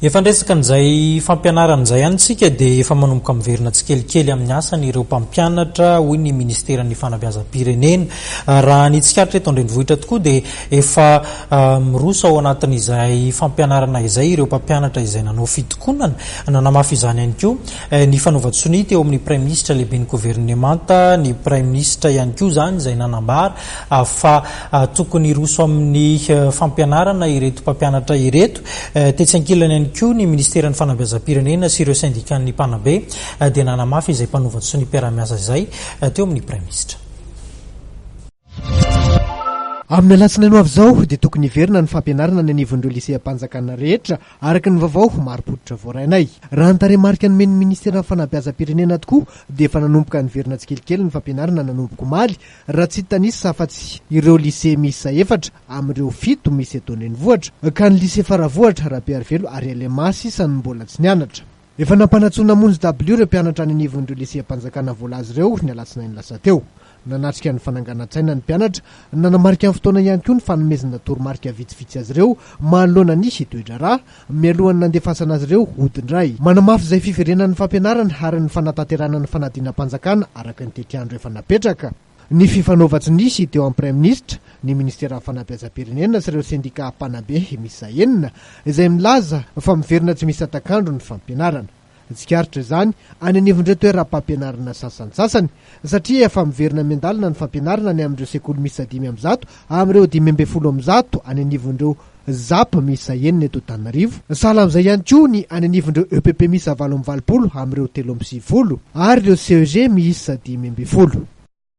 Efa ndresaka an'izay fampianaran'izay antsika dia efa manomboka miverina tsikelikely amin'ny asany ireo mpampianatra hoy ny ministeran'ny fanabeazam-pirenena. Raha ny tsikaritra eto an-drenivohitra tokoa dia efa miroso ao anatin'izay fampianarana izay ireo mpampianatra izay nanao fitokonana, nanamafy izany ihany koa ny fanaova-tsonia teo amin'ny Prime Ministre lehiben'ny gouvernemanta, ny Prime Ministre ihany koa izany izay nanambara fa tokony roso amin'ny fampianarana ireto mpampianatra ireto. Tetsy ankilany ihany koa ny ministeran'ny fanabeazam-pirenena sy ireo syndikan'ny mpanabe dia nanamafy izay mpanova-tsonia mpiara-miasa izay teo amin'ny Prime Ministre. Amin'ny alatsinainy avy izao dia tokony hiverina ny fampianarana ny anivon'ireo lyseam-panjakana rehetra araka ny vaovao maro-potitra voarainay. Raha ny tarehimarika nomen'ny ministeran'ny fanabeazam-pirenena tokoa dia efa nanomboka niverina tsikelikely ny fampianarana nanomboka omaly raha tsy tanisa afa-tsy ireo lycée miisa 4 amin'ireo 7 misy eto an-drenivohitra ka ny lycée Faravohatra Rabearivelo ary Alema sisa ny mbola tsy nianatra. Efa nampanatsona monjy W ireo mpianatra ny anivon'ireo lyseam-panjakana voalazy ireo ny alatsinainy lasa teo. Nanatrika ny fananganan-tsaina ny mpianatra, nanamarika amin'ny fotoana ihany koa ny fanomezana toromarika vitsivitsy azy ireo manoloana ny hitoedrarà mialohan'ny nandefasana azy ireo hodindray. Manamafy izay fiverenan'ny fampianarana ary ny fanatanterana ny fanadinam-panjakana araka ny tetiandro efa napetraka. Ny fifanaova-tsonisy teo amin'ny Prime Ministre, ny Ministeran'ny Fanabeazam-pirenena sy ireo sendika mpanabe misa 9 izay milaza fa miverina tsy misy atakandro ny fampianarana. Tsikaritra izany any anivon'ireo toeram-pampianarana sasansasany satria efa miverina miandalina ny fampianarana ny amin'ireo sekoly misa 500 amin'ireo 510 any anivon'ireo ZAP misa 9 eto Antananarivo. Sahala amin'izay ihany koa ny any anivon'ireo EPP misa 820 amin'ireo 320 ary ireo CEG misa 520.